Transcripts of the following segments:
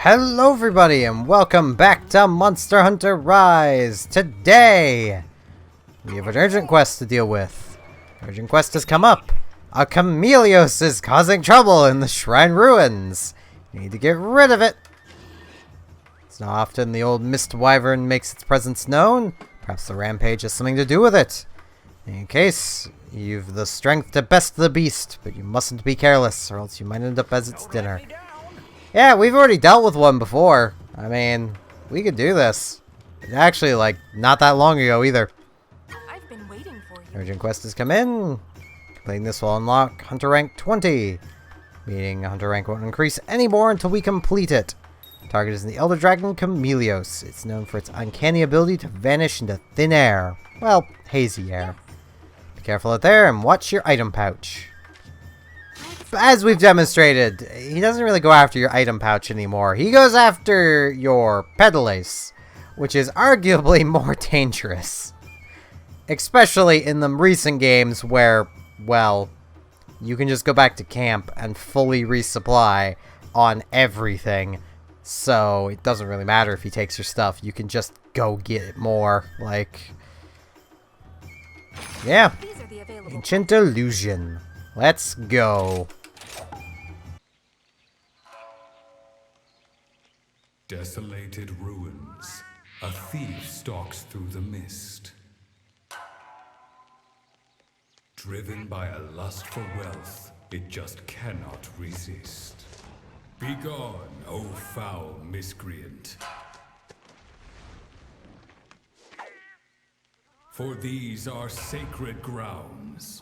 Hello everybody and welcome back to Monster Hunter Rise! Today, we have an urgent quest to deal with. Urgent quest has come up. A Chameleos is causing trouble in the Shrine Ruins. You need to get rid of it. It's not often the old Mist Wyvern makes its presence known. Perhaps the rampage has something to do with it. In case, you've the strength to best the beast, but you mustn't be careless or else you might end up as its dinner. Yeah, we've already dealt with one before. I mean, we could do this. Actually, like, not that long ago either. I've been waiting for you. Urgent quest has come in. Completing this will unlock Hunter rank 20. Meaning Hunter rank won't increase anymore until we complete it. Target is the Elder Dragon Chameleos. It's known for its uncanny ability to vanish into thin air. Well, hazy air. Be careful out there and watch your item pouch. As we've demonstrated, he doesn't really go after your item pouch anymore. He goes after your pedalace, which is arguably more dangerous. Especially in the recent games where, well, you can just go back to camp and fully resupply on everything. So it doesn't really matter if he takes your stuff. You can just go get more. Like, yeah. Ancient Illusion. Let's go. Desolated ruins. A thief stalks through the mist. Driven by a lust for wealth, it just cannot resist. Begone, O foul miscreant. For these are sacred grounds.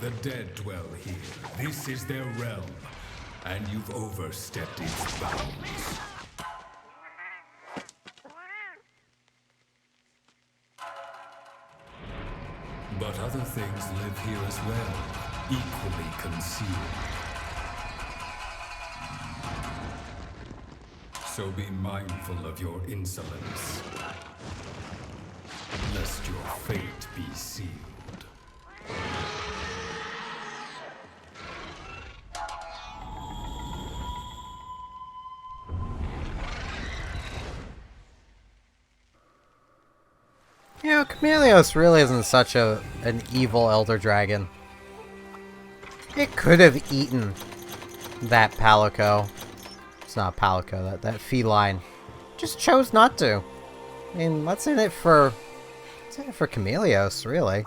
The dead dwell here. This is their realm. And you've overstepped its bounds. But other things live here as well, equally concealed. So be mindful of your insolence, lest your fate be sealed. You know, Chameleos really isn't such an evil Elder Dragon. It could have eaten that Palico. It's not Palico, that feline. Just chose not to. I mean, what's in it for Chameleos, really?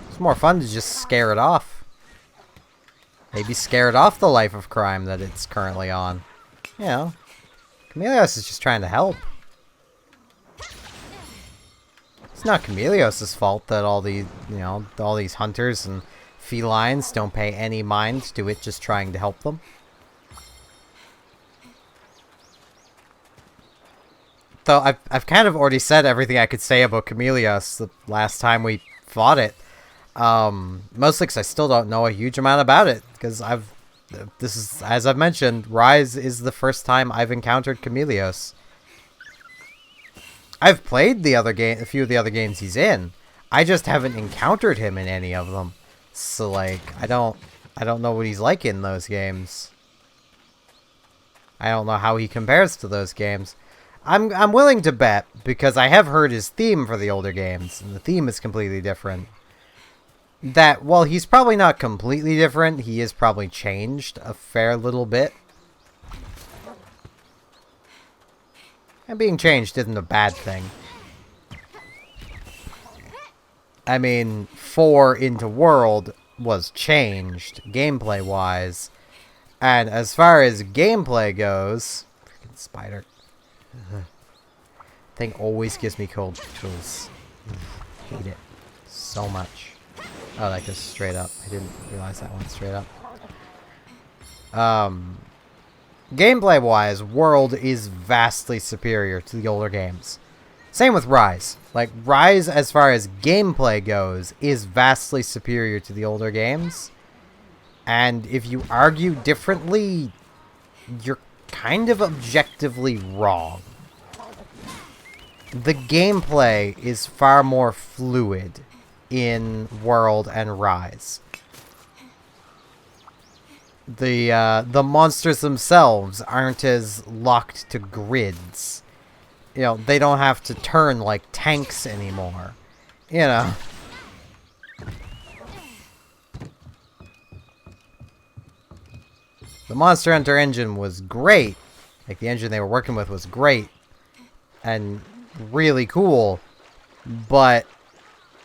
It's more fun to just scare it off. Maybe scare it off the life of crime that it's currently on. You know, Chameleos is just trying to help. It's not Chameleos' fault that all these hunters and felines don't pay any mind to it just trying to help them. Though I've kind of already said everything I could say about Chameleos the last time we fought it. Mostly because I still don't know a huge amount about it, because this is, as I've mentioned, Rise is the first time I've encountered Chameleos. I've played a few of the other games he's in. I just haven't encountered him in any of them. So like, I don't know what he's like in those games. I don't know how he compares to those games. I'm willing to bet, because I have heard his theme for the older games, and the theme is completely different. That while he's probably not completely different, he is probably changed a fair little bit. And being changed isn't a bad thing. I mean, 4 into World was changed, gameplay-wise. And as far as gameplay goes... Freaking spider. Thing always gives me cold chills. Hate it so much. Oh, that goes straight up. I didn't realize that went straight up. Gameplay-wise, World is vastly superior to the older games. Same with Rise. Like, Rise, as far as gameplay goes, is vastly superior to the older games. And if you argue differently, you're kind of objectively wrong. The gameplay is far more fluid in World and Rise. the monsters themselves aren't as locked to grids. You know, they don't have to turn like tanks anymore. You know. The Monster Hunter engine was great. Like, the engine they were working with was great. And really cool. But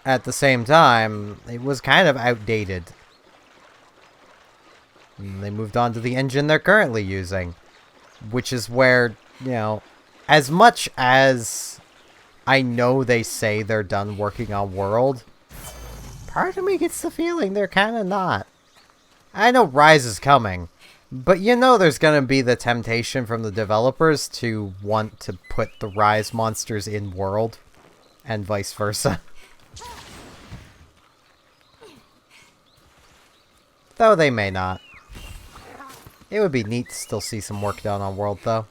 at the same time, it was kind of outdated. And they moved on to the engine they're currently using. Which is where, you know, as much as I know they say they're done working on World, part of me gets the feeling they're kind of not. I know Rise is coming, but you know there's going to be the temptation from the developers to want to put the Rise monsters in World, and vice versa. Though they may not. It would be neat to still see some work done on World, though.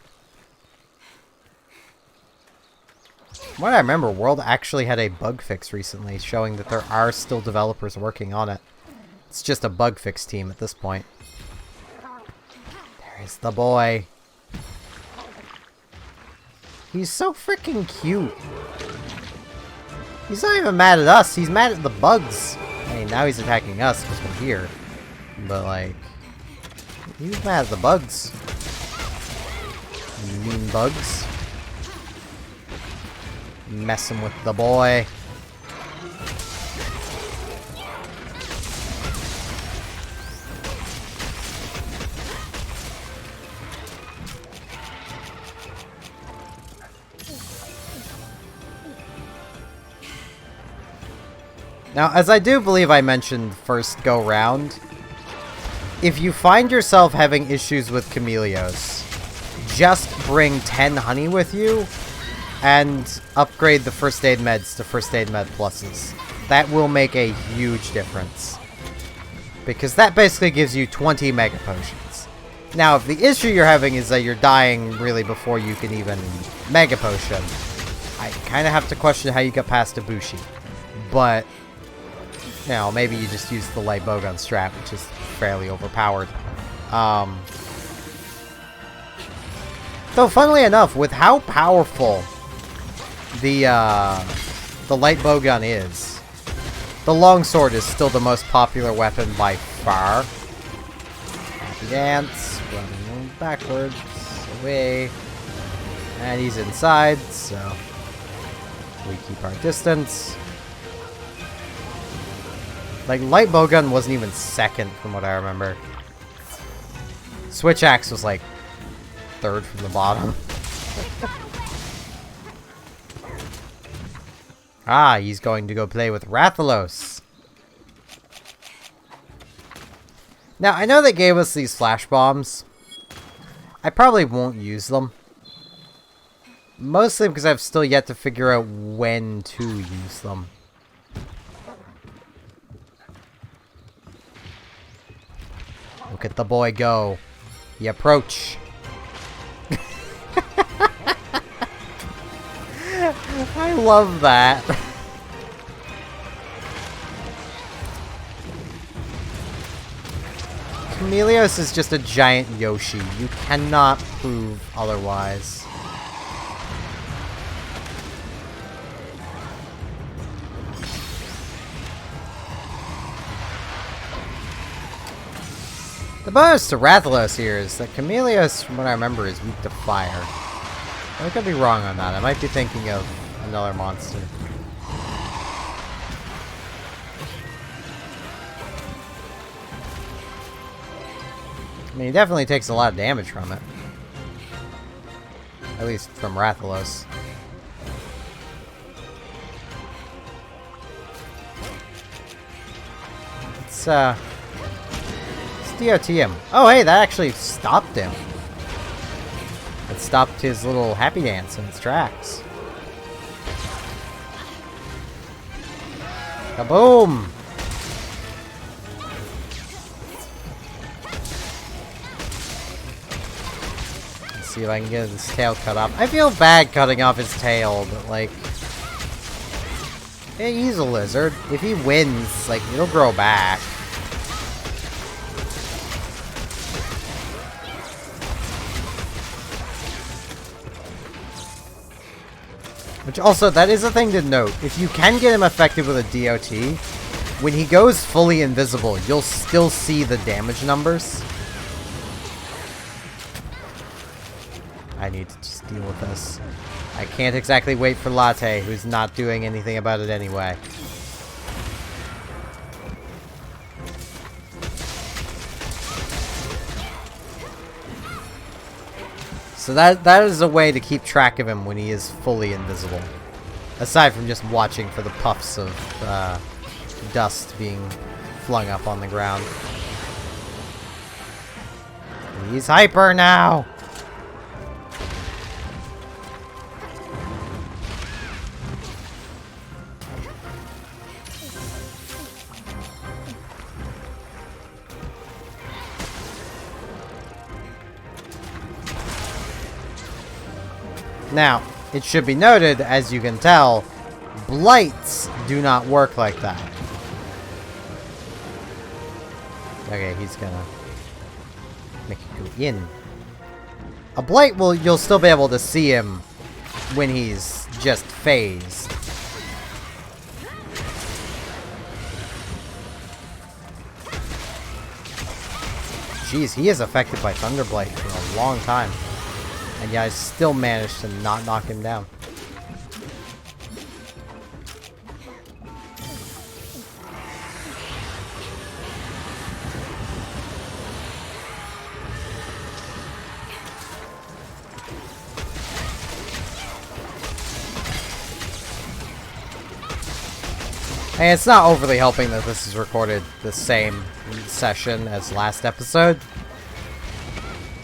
What I remember, World actually had a bug fix recently, showing that there are still developers working on it. It's just a bug fix team at this point. There's the boy. He's so freaking cute. He's not even mad at us, he's mad at the bugs. I mean, now he's attacking us because we're here. But, like, he's mad at the bugs. Mean bugs. Messing with the boy. Now, as I do believe I mentioned first go round, if you find yourself having issues with Chameleos, just bring 10 honey with you and upgrade the first aid meds to first aid med pluses. That will make a huge difference. Because that basically gives you 20 mega potions. Now, if the issue you're having is that you're dying really before you can even mega potion, I kind of have to question how you got past Ibushi. But, you know, maybe you just use the light bowgun strat, which is fairly overpowered. Though, funnily enough, with how powerful the light bowgun is, the longsword is still the most popular weapon by far. Happy dance, running backwards, away, and he's inside, so we keep our distance. Like, light bowgun wasn't even second from what I remember. Switch axe was like third from the bottom. Ah, he's going to go play with Rathalos. Now, I know they gave us these flash bombs. I probably won't use them. Mostly because I've still yet to figure out when to use them. Look at the boy go. He approach. I love that. Chameleos is just a giant Yoshi. You cannot prove otherwise. The bonus to Rathalos here is that Chameleos, from what I remember, is weak to fire. I could be wrong on that. I might be thinking of another monster. I mean, he definitely takes a lot of damage from it. At least from Rathalos. Let's DOT him. Oh, hey, that actually stopped him. It stopped his little happy dance in its tracks. Kaboom! Let's see if I can get his tail cut off. I feel bad cutting off his tail, but like... Hey, he's a lizard. If he wins, like, it'll grow back. Which also, that is a thing to note. If you can get him effective with a DOT, when he goes fully invisible, you'll still see the damage numbers. I need to just deal with this. I can't exactly wait for Latte, who's not doing anything about it anyway. So that is a way to keep track of him when he is fully invisible. Aside from just watching for the puffs of dust being flung up on the ground. He's hyper now! Now, it should be noted, as you can tell, blights do not work like that. Okay, he's gonna make it go in. A blight you'll still be able to see him when he's just phased. Jeez, he is affected by Thunderblight for a long time. And yeah, I still managed to not knock him down. And it's not overly helping that this is recorded the same session as last episode.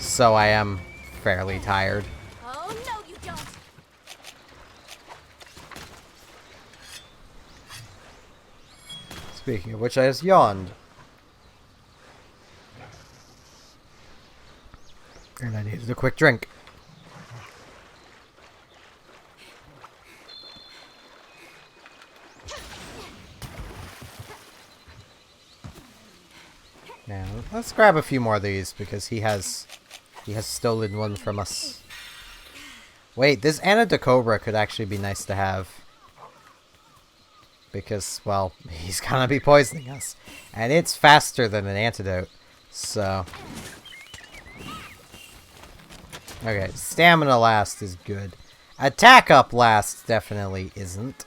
So I am fairly tired. Oh, no, you don't. Speaking of which, I just yawned. And I needed a quick drink. Now, let's grab a few more of these because he has stolen one from us. Wait, this Antidote could actually be nice to have. Because, well, he's gonna be poisoning us. And it's faster than an antidote. So. Okay, stamina last is good. Attack up last definitely isn't.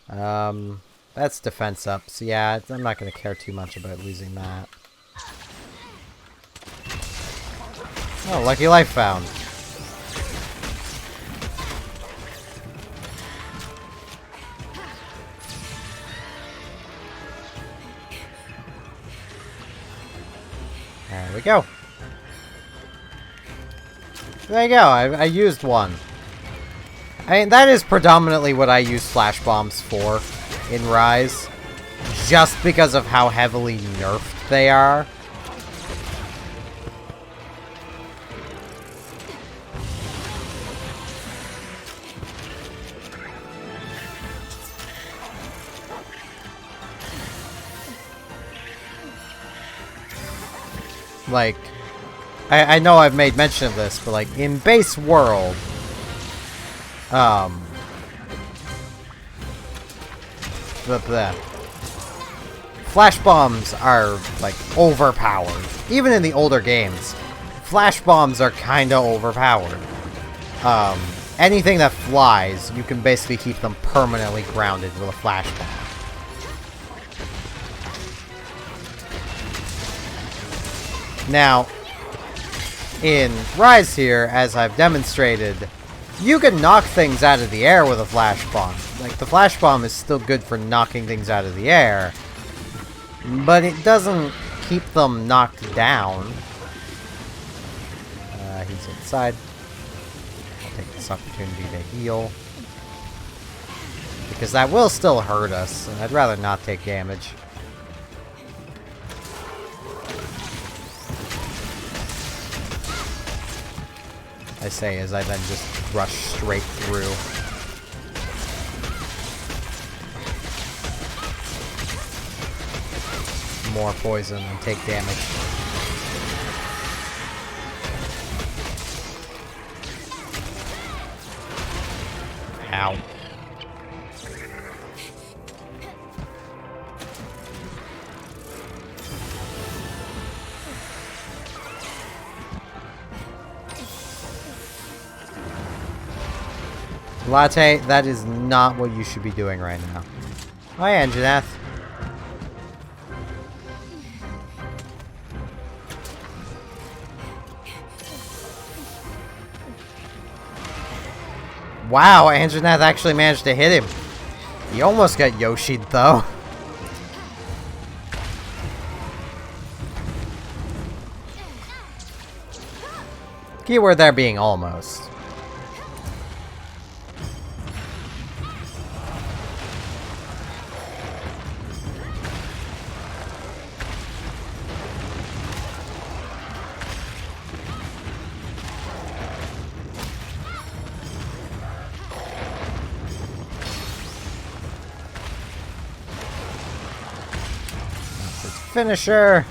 That's defense up. So yeah, I'm not gonna care too much about losing that. Oh, lucky life found. There we go. There you go, I used one. I mean, that is predominantly what I use flash bombs for in Rise. Just because of how heavily nerfed they are. Like, I know I've made mention of this, but like, in base world, flash bombs are, like, overpowered. Even in the older games, flash bombs are kinda overpowered. Anything that flies, you can basically keep them permanently grounded with a flash bomb. Now, in Rise here, as I've demonstrated, you can knock things out of the air with a flash bomb. Like, the flash bomb is still good for knocking things out of the air, but it doesn't keep them knocked down. He's inside. I'll take this opportunity to heal. Because that will still hurt us, and I'd rather not take damage. I say as I then just rush straight through. More poison and take damage. Ow. Latte, that is not what you should be doing right now. Hi, Anjaneth. Wow, Anjaneth actually managed to hit him. He almost got Yoshi'd, though. Keyword there being almost. Finisher!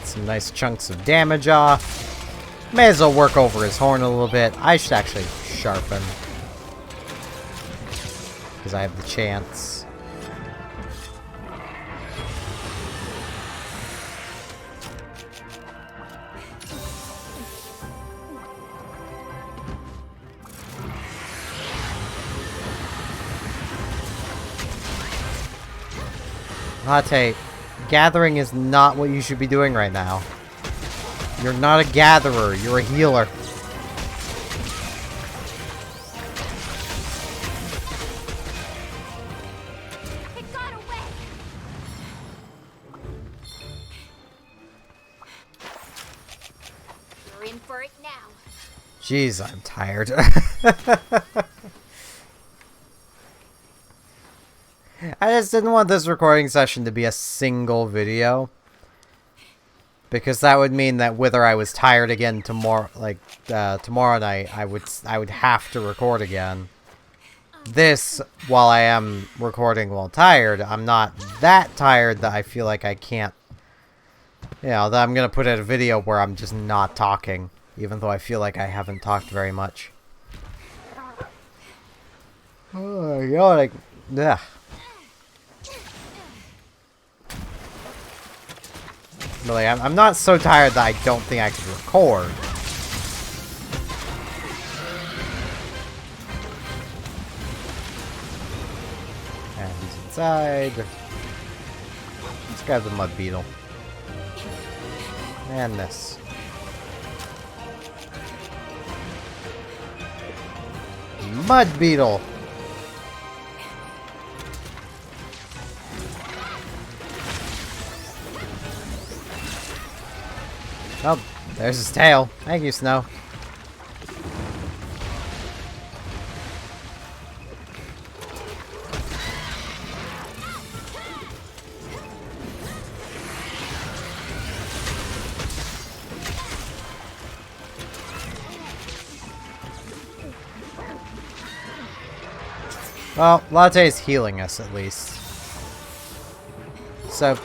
Some nice chunks of damage off. May as well work over his horn a little bit. I should actually sharpen. Because I have the chance. Latte, gathering is not what you should be doing right now. You're not a gatherer, you're a healer. It got away. You're in for it now. Jeez, I'm tired. I just didn't want this recording session to be a single video. Because that would mean that whether I was tired again tomorrow, tomorrow night, I would have to record again. This, while I am recording while tired, I'm not that tired that I feel like I can't, that I'm gonna put out a video where I'm just not talking, even though I feel like I haven't talked very much. Oh, yeah. Really, I'm not so tired that I don't think I could record. And he's inside. Let's grab the mud beetle. And this. Mud beetle! Oh, there's his tail. Thank you, Snow. Well, Latte's healing us at least. So,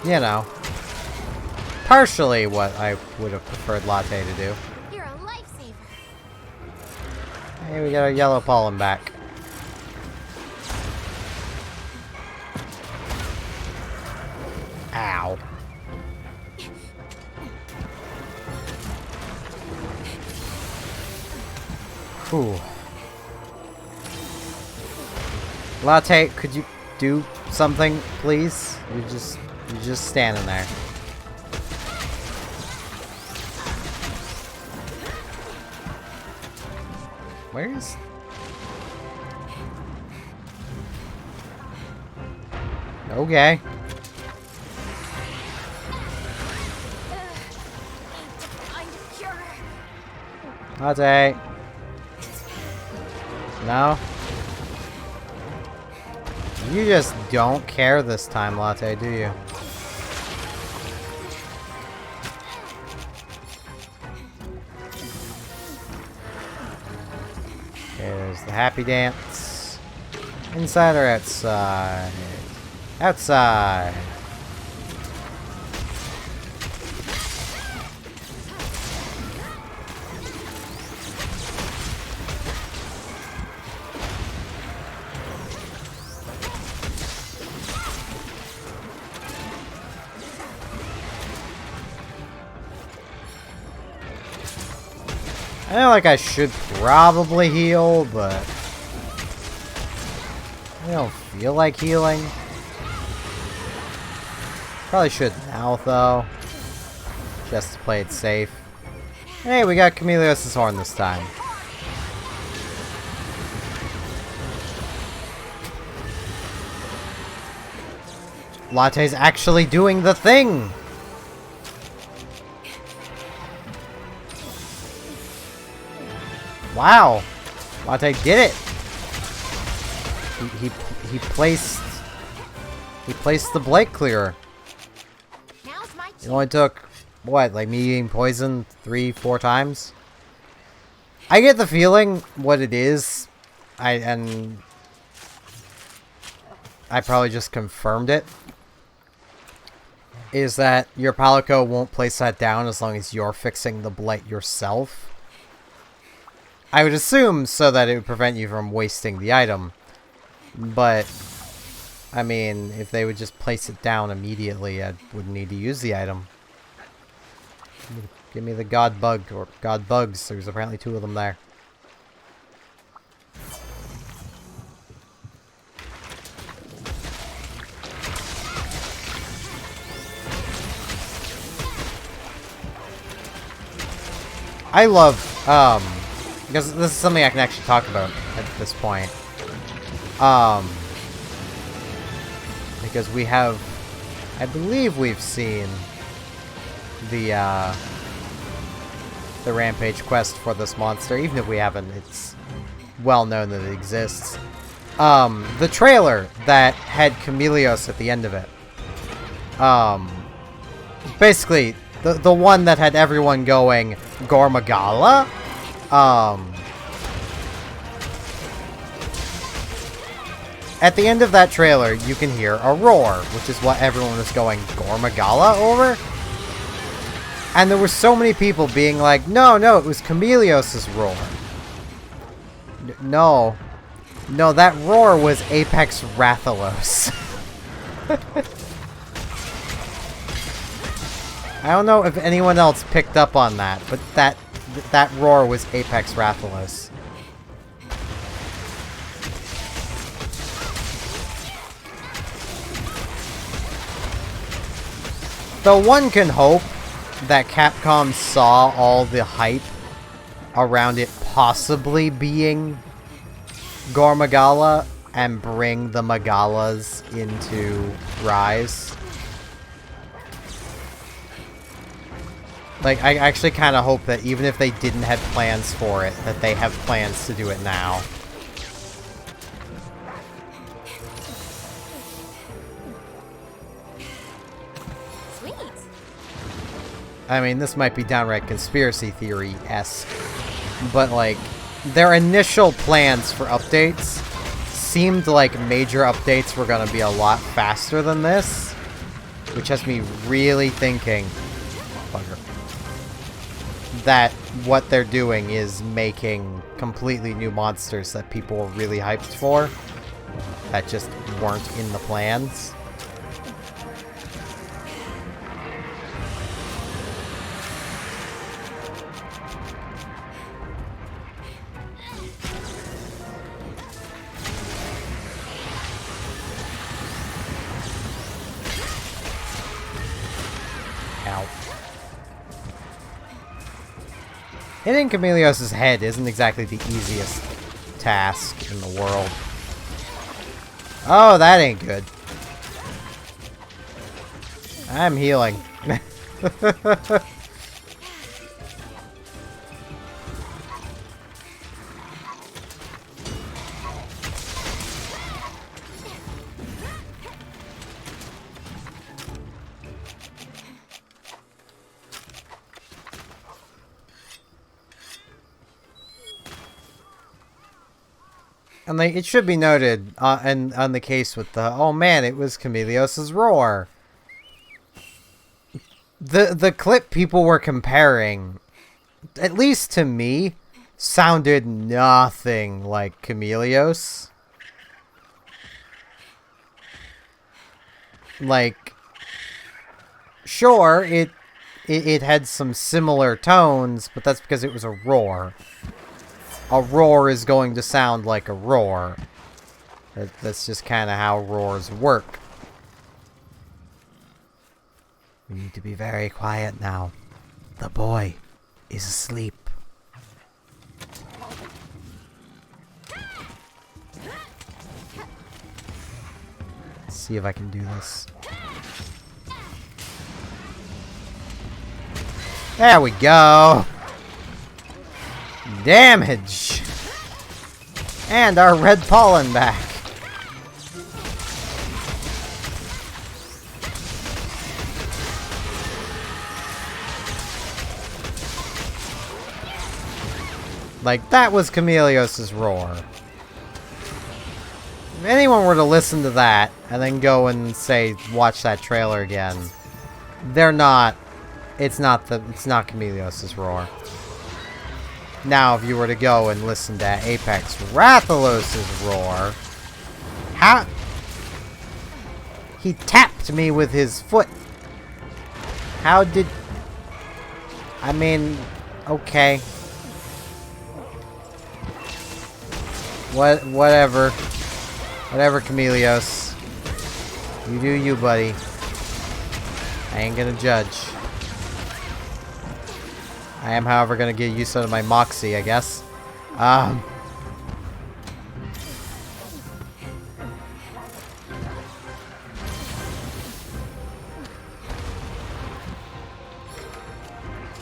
partially what I would have preferred Latte to do. You're a lifesaver. Hey, we got our yellow pollen back. Ow. Whew. Latte, could you do something, please? You're just standing there. Where's... Okay. Latte. No? You just don't care this time, Latte, do you? There's the happy dance. Inside or outside? Outside. feel like I should probably heal, but I don't feel like healing. Probably should now, though. Just to play it safe. Hey, we got Chameleos' horn this time. Latte's actually doing the thing! Wow! Latte did it! He placed the Blake clearer. Now's my It only took, what, like me eating poison 3-4 times? I get the feeling what it is. I probably just confirmed it. Is that your Palico won't place that down as long as you're fixing the blight yourself. I would assume so that it would prevent you from wasting the item. But, I mean, if they would just place it down immediately, I wouldn't need to use the item. Give me the God Bug, or God Bugs. There's apparently 2 of them there. I love, because this is something I can actually talk about at this point. Because we have, I believe we've seen the Rampage quest for this monster. Even if we haven't, it's well known that it exists. The trailer that had Chameleos at the end of it. Basically, the one that had everyone going, Gormagala? At the end of that trailer, you can hear a roar, which is what everyone was going, Gormagala over? And there were so many people being like, no, it was Chameleos' roar. No, that roar was Apex Rathalos. I don't know if anyone else picked up on that, but that roar was Apex Rathalos. Though one can hope that Capcom saw all the hype around it possibly being Gormagala and bring the Magalas into Rise. Like, I actually kind of hope that even if they didn't have plans for it, that they have plans to do it now. Sweet. I mean, this might be downright conspiracy theory-esque, but, like, their initial plans for updates seemed like major updates were going to be a lot faster than this, which has me really thinking... Bugger. That what they're doing is making completely new monsters that people were really hyped for that just weren't in the plans. Ow. Hitting Chameleos' head isn't exactly the easiest task in the world. Oh, that ain't good. I'm healing. And like, it should be noted, and on the case with the, oh man, it was Chameleos' roar. The clip people were comparing, at least to me, sounded nothing like Chameleos. Like, sure, it had some similar tones, but that's because it was a roar. A roar is going to sound like a roar. That's just kind of how roars work. We need to be very quiet now. The boy is asleep. Let's see if I can do this. There we go. Damage. And our red pollen back. Like, that was Chameleos' roar. If anyone were to listen to that, and then go and say, watch that trailer again, they're not, it's not Chameleos' roar. Now, if you were to go and listen to Apex Rathalos' roar, how, he tapped me with his foot. How did, I mean, okay. Whatever. Whatever, Chameleos. You do you, buddy. I ain't gonna judge. I am, however, gonna get used to my Moxie, I guess.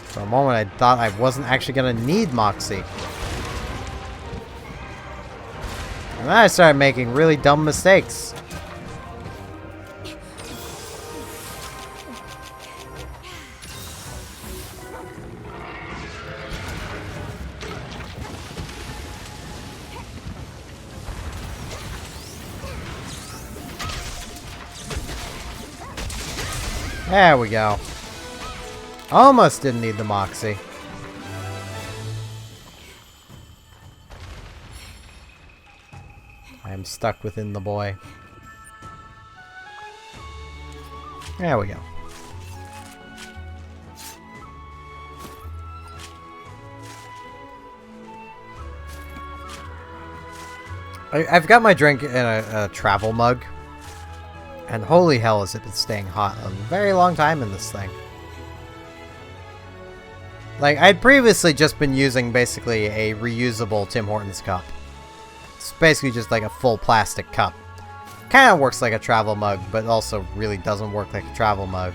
For a moment, I thought I wasn't actually gonna need Moxie. And then I started making really dumb mistakes. There we go. Almost didn't need the Moxie. I am stuck within the boy. There we go. I've got my drink in a travel mug. And holy hell has it been staying hot a very long time in this thing. Like, I'd previously just been using basically a reusable Tim Hortons cup. It's basically just like a full plastic cup. Kind of works like a travel mug, but also really doesn't work like a travel mug.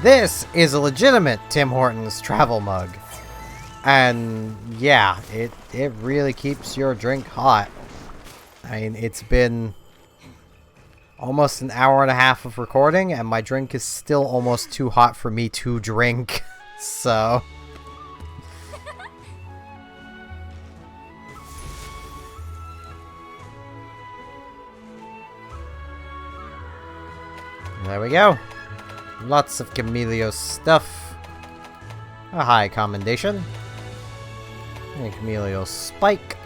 This is a legitimate Tim Hortons travel mug. And yeah, it really keeps your drink hot. I mean, it's been almost an hour and a half of recording, and my drink is still almost too hot for me to drink. So there we go. Lots of Chameleos stuff. A high commendation. And a Chameleos spike.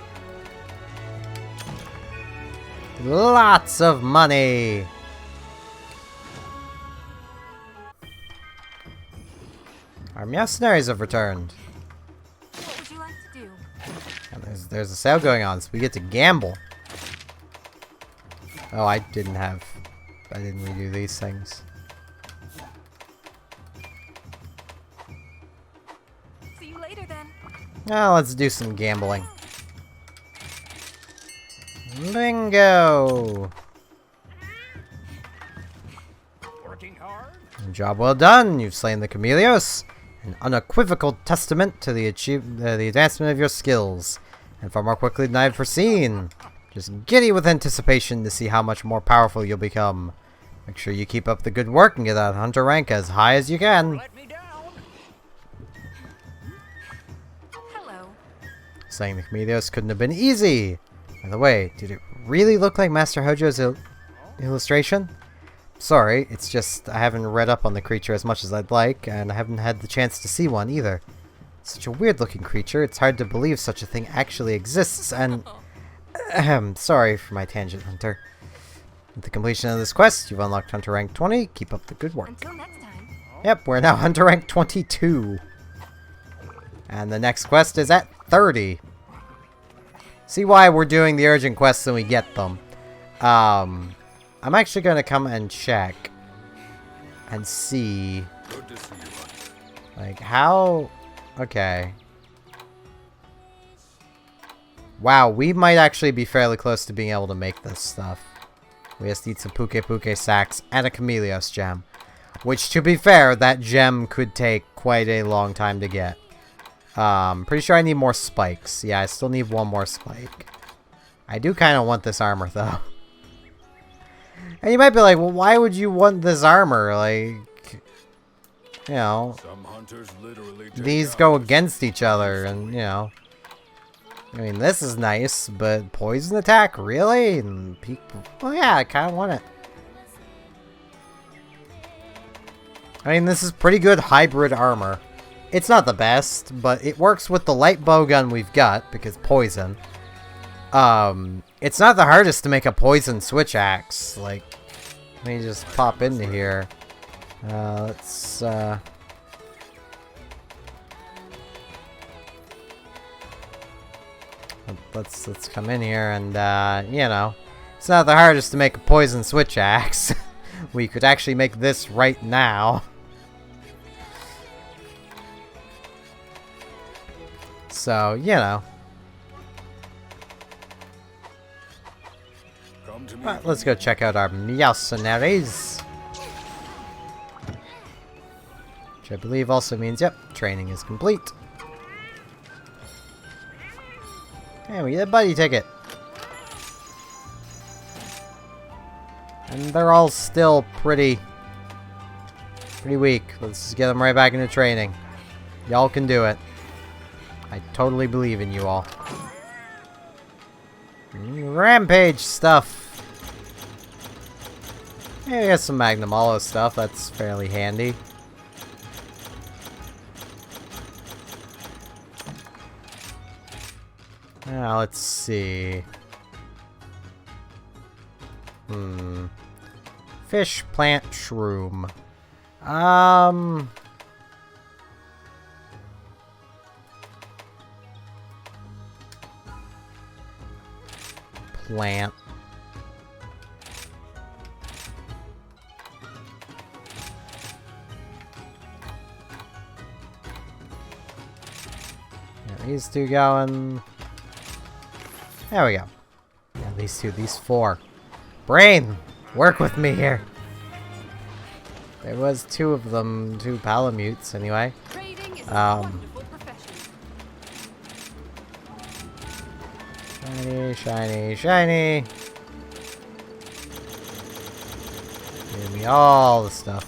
Lots of money. Our mercenaries have returned. What would you like to do? And there's a sale going on, so we get to gamble. Oh, I didn't redo these things. See you later then. Now let's do some gambling. Bingo! Working hard? Job well done. You've slain the Chameleos. An unequivocal testament to the advancement of your skills, and far more quickly than I had foreseen. Just giddy with anticipation to see how much more powerful you'll become. Make sure you keep up the good work and get that hunter rank as high as you can. Let me down. Hello. Slaying the Chameleos couldn't have been easy. By the way, did it really look like Master Hojo's illustration? Sorry, it's just I haven't read up on the creature as much as I'd like, and I haven't had the chance to see one either. Such a weird-looking creature, it's hard to believe such a thing actually exists, and... sorry for my tangent, Hunter. With the completion of this quest, you've unlocked Hunter rank 20. Keep up the good work. Until next time. Yep, we're now Hunter rank 22. And the next quest is at 30. See why we're doing the urgent quests when we get them. I'm actually going to come and check and see, Good to see you. like, how... Okay. Wow, we might actually be fairly close to being able to make this stuff. We just need some Puke sacks and a Chameleos gem. Which, to be fair, that gem could take quite a long time to get. Pretty sure I need more spikes. Yeah, I still need one more spike. I do kind of want this armor, though. And you might be like, well, why would you want this armor? Like, you know, Some hunters literally take these out go against each other, and, you know. I mean, this is nice, but poison attack? Really? And well, yeah, I kind of want it. I mean, this is pretty good hybrid armor. It's not the best, but it works with the light bowgun we've got, because poison. It's not the hardest to make a poison switch axe. Like, let me just pop into here. Let's come in here and, you know, it's not the hardest to make a poison switch axe. We could actually make this right now. So, you know. Come to me. But let's go check out our mercenaries. Which I believe also means, yep, training is complete. Hey, we get a buddy ticket. And they're all still pretty weak. Let's just get them right back into training. Y'all can do it. I totally believe in you all. Rampage stuff. Hey, we got some Magnum Hollow stuff. That's fairly handy. Now, let's see. Fish, plant, shroom. Plant. Yeah, these two going. There we go. Yeah, these two, these four. Brain, work with me here. There was two of them, two Palamutes anyway. Trading is a wonderful profession. Shiny, shiny, shiny. Give me all the stuff.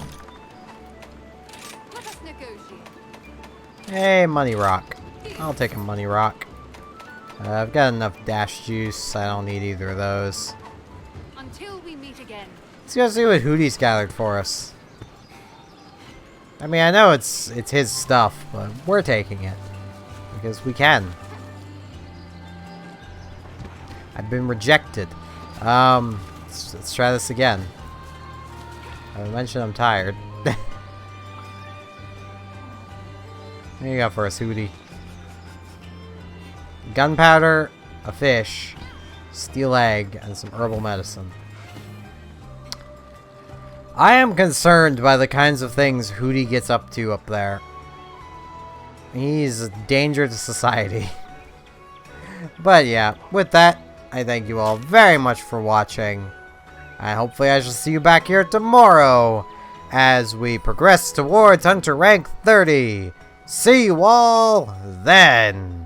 Let us negotiate. Hey, money rock. I'll take a money rock. I've got enough dash juice. I don't need either of those. Until we meet again. Let's go see what Hootie's gathered for us. I mean, I know it's his stuff, but we're taking it because we can. I've been rejected. Let's try this again. I mentioned I'm tired. What do you got for us, Hootie? Gunpowder, a fish, steel egg, and some herbal medicine. I am concerned by the kinds of things Hootie gets up to up there. He's a danger to society. But yeah, with that, I thank you all very much for watching. And hopefully I shall see you back here tomorrow as we progress towards Hunter rank 30. See you all then.